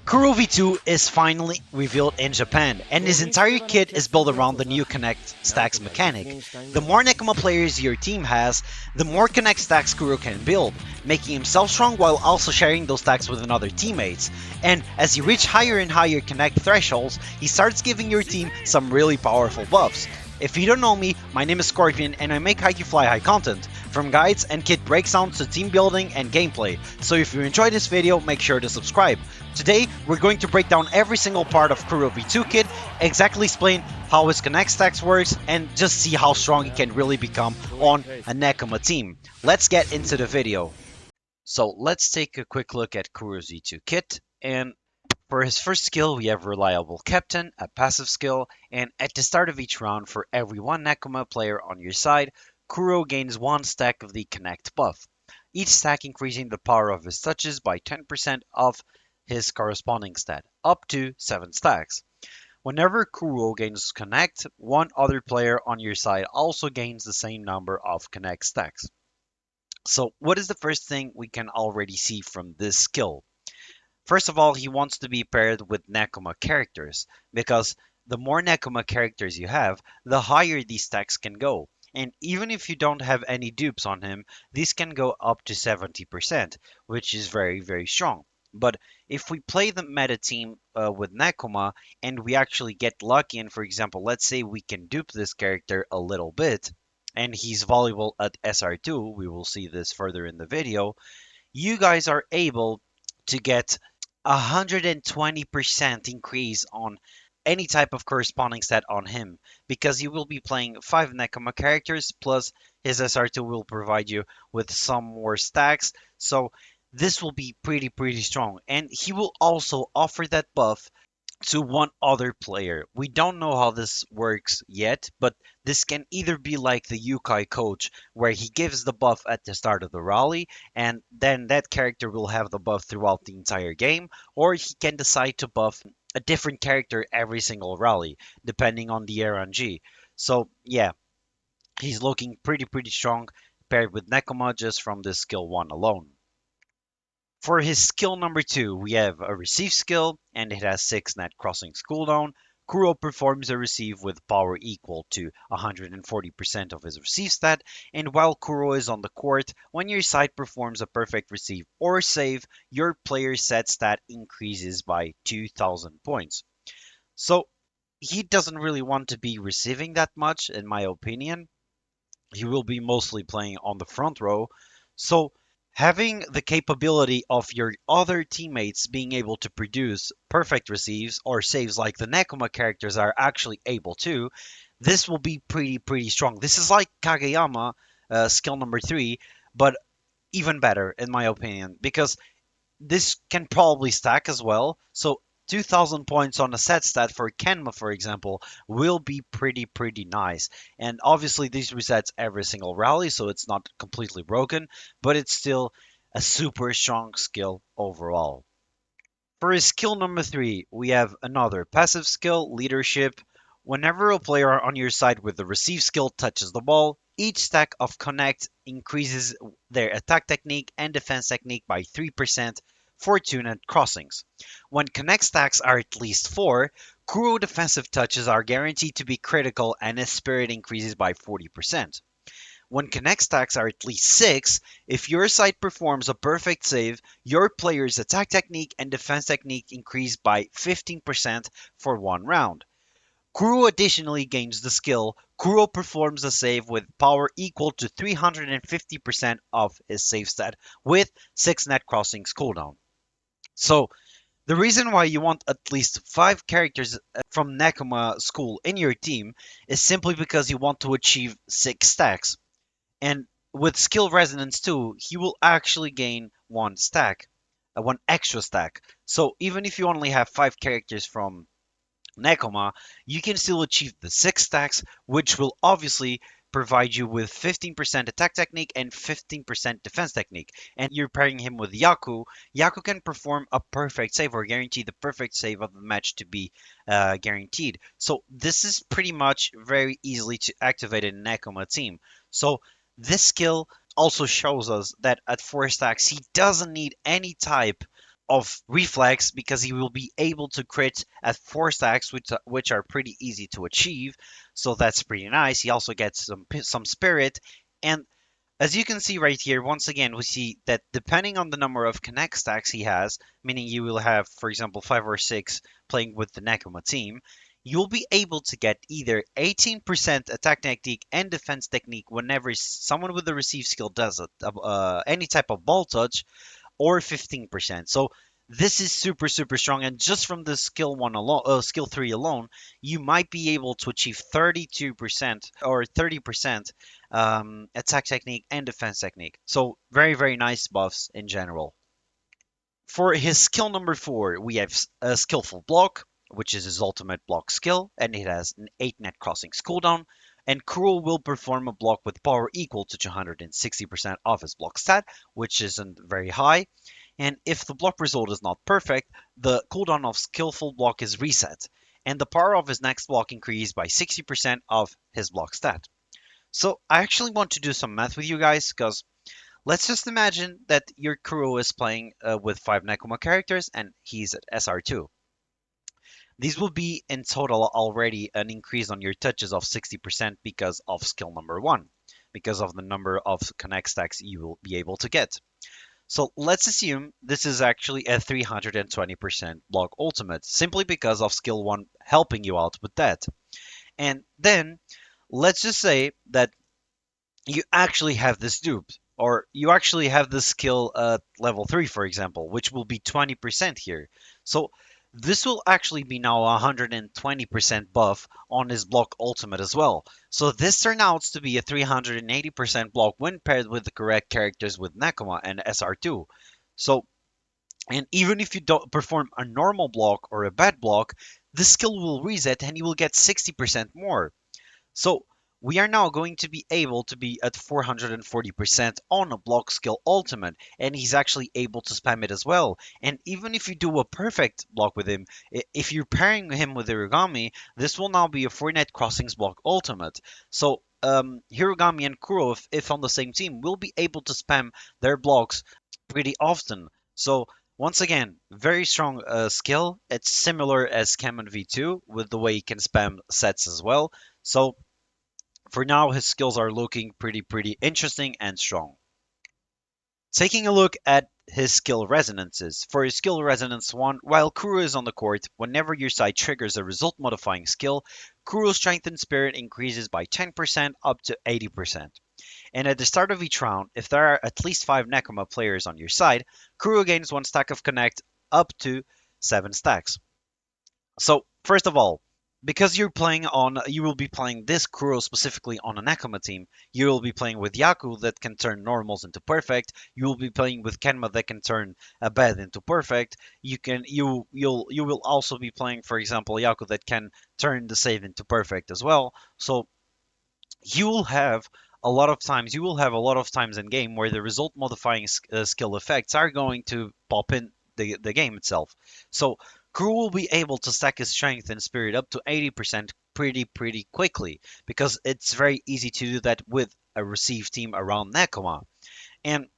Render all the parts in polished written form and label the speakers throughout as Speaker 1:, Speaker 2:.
Speaker 1: Kuroo V2 is finally revealed in Japan, and his entire kit is built around the new Connect Stacks mechanic. The more Nekoma players your team has, the more Connect Stacks Kuroo can build, making himself strong while also sharing those stacks with other teammates. And as you reach higher and higher Connect thresholds, he starts giving your team some really powerful buffs. If you don't know me, my name is Scorpion and I make HAIKYU Fly High content, from guides and kit breakdowns to team building and gameplay, so if you enjoyed this video, make sure to subscribe. Today, we're going to break down every single part of Kuroo V2 kit, exactly explain how his Connect stacks works, and just see how strong he can really become on a Nekoma team. Let's get into the video. So let's take a quick look at Kuroo's V2 kit, and for his first skill, we have Reliable Captain, a passive skill, and at the start of each round, for every one Nekoma player on your side, Kuroo gains one stack of the Connect buff, each stack increasing the power of his touches by 10% of his corresponding stat, up to 7 stacks. Whenever Kuroo gains Connect, one other player on your side also gains the same number of Connect stacks. So what is the first thing we can already see from this skill? First of all, he wants to be paired with Nekoma characters, because the more Nekoma characters you have, the higher these stacks can go. And even if you don't have any dupes on him, these can go up to 70%, which is very, very strong. But if we play the meta team with Nekoma and we actually get lucky, and for example, let's say we can dupe this character a little bit, and he's valuable at SR2, we will see this further in the video, you guys are able to get 120% increase on any type of corresponding stat on him, because you will be playing 5 Nekoma characters plus his SR2 will provide you with some more stacks. So this will be pretty strong, and he will also offer that buff to one other player. We don't know how this works yet, but this can either be like the Yukai coach, where he gives the buff at the start of the rally, and then that character will have the buff throughout the entire game, or he can decide to buff a different character every single rally, depending on the RNG. So yeah, he's looking pretty strong paired with Nekoma just from this skill 1 alone. For his skill number 2, we have a receive skill, and it has 6 net crossings cooldown. Kuroo performs a receive with power equal to 140% of his receive stat, and while Kuroo is on the court, when your side performs a perfect receive or save, your player's set stat increases by 2000 points. So he doesn't really want to be receiving that much, in my opinion. He will be mostly playing on the front row. So having the capability of your other teammates being able to produce perfect receives or saves like the Nekoma characters are actually able to, this will be pretty strong. This is like Kageyama, skill number 3, but even better in my opinion, because this can probably stack as well. So 2000 points on a set stat for Kenma, for example, will be pretty nice. And obviously, this resets every single rally, so it's not completely broken, but it's still a super strong skill overall. For his skill number 3, we have another passive skill, Leadership. Whenever a player on your side with the receive skill touches the ball, each stack of Connect increases their attack technique and defense technique by 3% for 2 net crossings. When Connect stacks are at least 4, Kuroo defensive touches are guaranteed to be critical and his spirit increases by 40%. When Connect stacks are at least 6, if your side performs a perfect save, your player's attack technique and defense technique increase by 15% for 1 round. Kuroo additionally gains the skill Kuroo performs a save with power equal to 350% of his save stat with 6 net crossings cooldown. So the reason why you want at least 5 characters from Nekoma school in your team is simply because you want to achieve 6 stacks. And with skill resonance too, he will actually gain 1 stack, 1 extra stack. So even if you only have 5 characters from Nekoma, you can still achieve the 6 stacks, which will obviously provide you with 15% attack technique and 15% defense technique. And you're pairing him with Yaku. Yaku can perform a perfect save or guarantee the perfect save of the match to be guaranteed. So this is pretty much very easily to activate in Nekoma team. So this skill also shows us that at 4 stacks, he doesn't need any type of reflex because he will be able to crit at 4 stacks, which are pretty easy to achieve. So that's pretty nice. He also gets some spirit, and as you can see right here, once again, we see that depending on the number of connect stacks he has, meaning you will have, for example, 5 or 6 playing with the Nekoma team, you'll be able to get either 18% attack technique and defense technique whenever someone with the receive skill does any type of ball touch, or 15%. So this is super super strong, and just from the skill 3 alone, you might be able to achieve 32% or 30% attack technique and defense technique. So very very nice buffs in general. For his skill number 4, we have a skillful block, which is his ultimate block skill, and it has an 8 net crossings cooldown. And Kuroo will perform a block with power equal to 260% of his block stat, which isn't very high. And if the block result is not perfect, the cooldown of skillful block is reset, and the power of his next block increased by 60% of his block stat. So I actually want to do some math with you guys, because let's just imagine that your crew is playing with 5 Nekoma characters and he's at SR2. These will be in total already an increase on your touches of 60% because of skill number 1, because of the number of connect stacks you will be able to get. So let's assume this is actually a 320% block ultimate, simply because of skill 1 helping you out with that. And then let's just say that you actually have this duped, or you actually have the skill at level 3, for example, which will be 20% here. So this will actually be now 120% buff on his block ultimate as well. So this turns out to be a 380% block when paired with the correct characters with Nekoma and SR2. So, and even if you don't perform a normal block or a bad block, this skill will reset and you will get 60% more. So we are now going to be able to be at 440% on a block skill ultimate, and he's actually able to spam it as well. And even if you do a perfect block with him, if you're pairing him with Hiragami, this will now be a 4 net crossings block ultimate. So Hiragami and Kuro, if on the same team, will be able to spam their blocks pretty often. So once again, very strong skill. It's similar as Kuroo V2 with the way he can spam sets as well. So for now, his skills are looking pretty interesting and strong. Taking a look at his skill resonances. For his skill resonance 1, while Kuro is on the court, whenever your side triggers a result modifying skill, Kuro's strength and spirit increases by 10% up to 80%. And at the start of each round, if there are at least 5 Nekoma players on your side, Kuro gains 1 stack of Connect up to 7 stacks. So first of all, because you will be playing this Kuro specifically on a Nekoma team. You will be playing with Yaku that can turn normals into perfect. You will be playing with Kenma that can turn a bad into perfect. You will also be playing, for example, Yaku that can turn the save into perfect as well. So you will have you will have a lot of times in game where the result modifying skill effects are going to pop in the game itself. So Crew will be able to stack his strength and spirit up to 80% pretty quickly, because it's very easy to do that with a receive team around Nekoma. And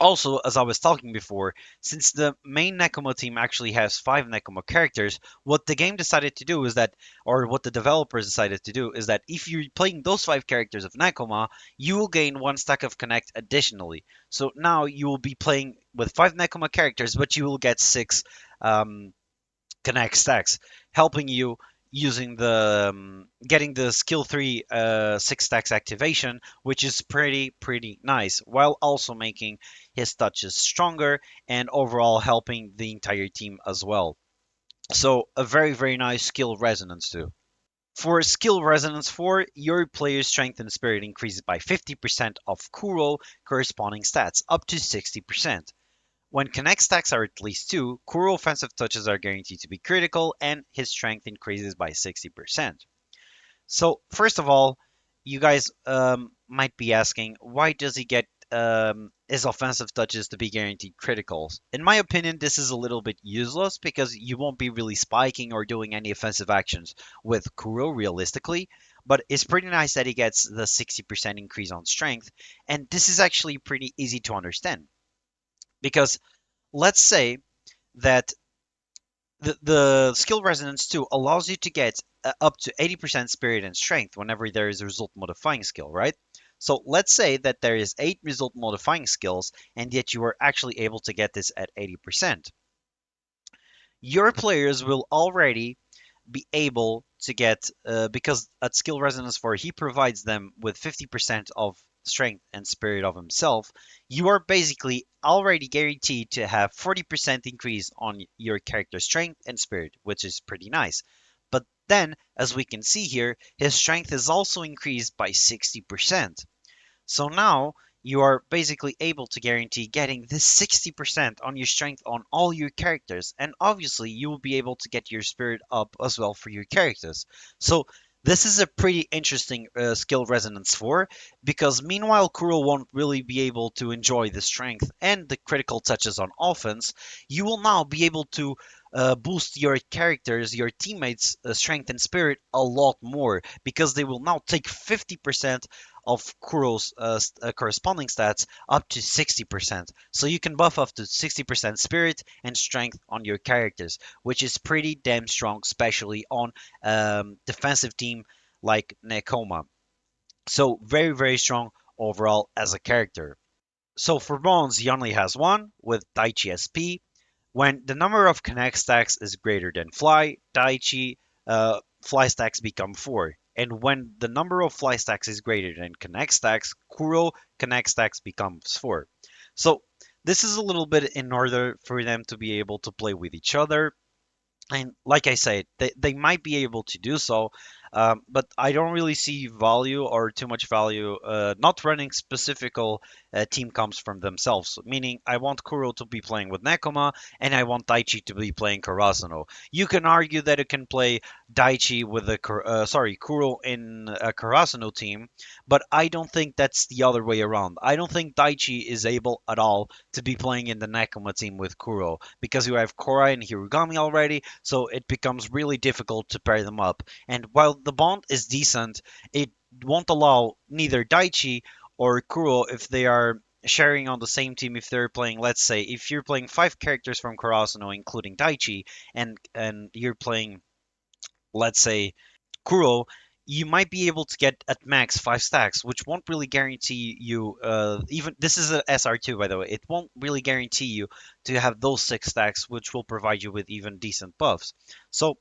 Speaker 1: also, as I was talking before, since the main Nekoma team actually has 5 Nekoma characters, what the game decided to do is that, or what the developers decided to do is that if you're playing those 5 characters of Nekoma, you will gain 1 stack of Connect additionally. So now you will be playing with 5 Nekoma characters, but you will get 6 um, Connect stacks, helping you using the getting the skill 3 6 stacks activation, which is pretty nice, while also making his touches stronger and overall helping the entire team as well. So a very nice skill resonance too. For skill resonance 4, your player's strength and spirit increases by 50% of Kuro corresponding stats, up to 60%. When connect stacks are at least 2, Kuro offensive touches are guaranteed to be critical, and his strength increases by 60%. So, first of all, you guys might be asking, why does he get his offensive touches to be guaranteed criticals? In my opinion, this is a little bit useless because you won't be really spiking or doing any offensive actions with Kuro realistically. But it's pretty nice that he gets the 60% increase on strength, and this is actually pretty easy to understand because let's say that the skill resonance too allows you to get up to 80% spirit and strength whenever there is a result modifying skill, right? So let's say that there is 8 result modifying skills and yet you are actually able to get this at 80%. Your players will already be able to get because at skill resonance 4 he provides them with 50% of strength and spirit of himself. You are basically already guaranteed to have 40% increase on your character strength and spirit, which is pretty nice. But then, as we can see here, his strength is also increased by 60%. So now you are basically able to guarantee getting this 60% on your strength on all your characters. And obviously, you will be able to get your spirit up as well for your characters. So this is a pretty interesting skill resonance for, because meanwhile Kuro won't really be able to enjoy the strength and the critical touches on offense, you will now be able to boost your characters, your teammates' strength and spirit a lot more, because they will now take 50% of Kuro's corresponding stats up to 60%. So you can buff up to 60% spirit and strength on your characters, which is pretty damn strong, especially on defensive team like Nekoma. So very, very strong overall as a character. So for Bones, he only has one with Daichi SP. When the number of connect stacks is greater than fly, Daichi fly stacks become 4. And when the number of fly stacks is greater than connect stacks, Kuro connect stacks becomes 4. So this is a little bit in order for them to be able to play with each other, and like I said, they might be able to do so, but I don't really see value or too much value not running specifical team comps from themselves. Meaning, I want Kuro to be playing with Nekoma, and I want Daichi to be playing Karasuno. You can argue that it can play Daichi with a Kuro in a Karasuno team, but I don't think that's the other way around. I don't think Daichi is able at all to be playing in the Nekoma team with Kuro, because you have Korra and Hirugami already, so it becomes really difficult to pair them up. And while the bond is decent, it won't allow neither Daichi or Kuro, if they are sharing on the same team, if they're playing, let's say, if you're playing 5 characters from Karasuno, including Daichi, and you're playing, let's say, Kuro, you might be able to get at max 5 stacks, which won't really guarantee you. Even this is a SR2, by the way. It won't really guarantee you to have those 6 stacks, which will provide you with even decent buffs. So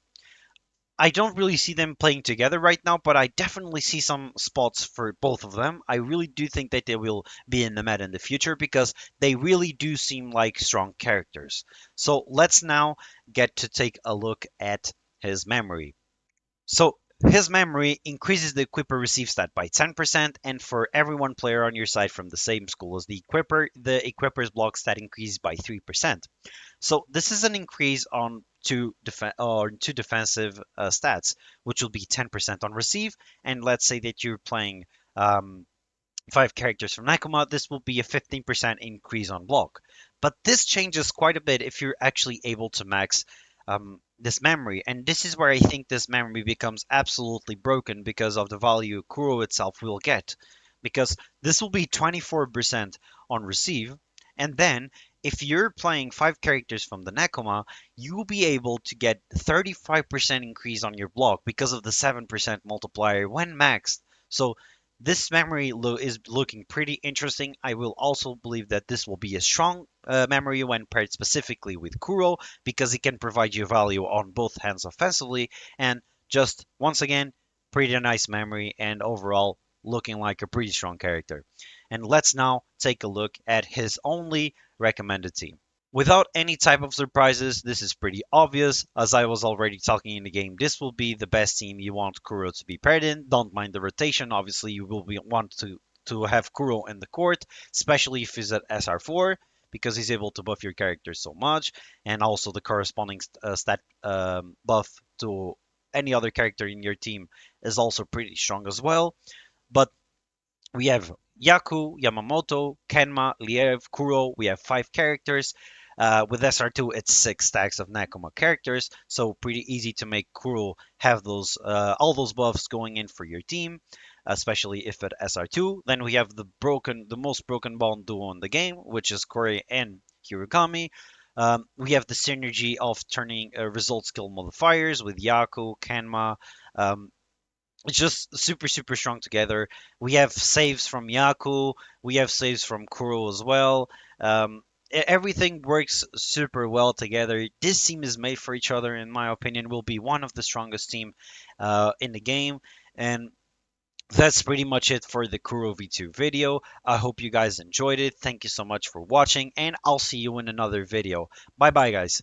Speaker 1: I don't really see them playing together right now, but I definitely see some spots for both of them. I really do think that they will be in the meta in the future, because they really do seem like strong characters. So let's now get to take a look at his memory. So his memory increases the equipper receive stat by 10%, and for every one player on your side from the same school as the equipper's block stat increases by 3%. So this is an increase on two defensive stats, which will be 10% on receive. And let's say that you're playing 5 characters from Nekoma, this will be a 15% increase on block. But this changes quite a bit if you're actually able to max this memory. And this is where I think this memory becomes absolutely broken because of the value Kuro itself will get. Because this will be 24% on receive. And then if you're playing 5 characters from the Nekoma, you will be able to get 35% increase on your block because of the 7% multiplier when maxed. So this memory is looking pretty interesting. I will also believe that this will be a strong memory when paired specifically with Kuro, because it can provide you value on both hands offensively, and just once again, pretty nice memory, and overall looking like a pretty strong character. And let's now take a look at his only recommended team. Without any type of surprises, this is pretty obvious. As I was already talking in the game, this will be the best team you want Kuro to be paired in. Don't mind the rotation. Obviously, you will want to have Kuro in the court, especially if he's at SR4, because he's able to buff your character so much, and also the corresponding stat buff to any other character in your team is also pretty strong as well. But we have Yaku, Yamamoto, Kenma, Liev, Kuro. We have 5 characters. With SR2, it's 6 stacks of Nekoma characters, so pretty easy to make Kuro have those all those buffs going in for your team, especially if at SR2. Then we have the most broken bond duo in the game, which is Kore and Hirugami. We have the synergy of turning result skill modifiers with Yaku, Kenma. Um, it's just super, super strong together. We have saves from Yaku. We have saves from Kuro as well. Everything works super well together. This team is made for each other, in my opinion. Will be one of the strongest team in the game, and that's pretty much it for the Kuroo V2 video. I hope you guys enjoyed it. Thank you so much for watching, and I'll see you in another video. Bye bye, guys.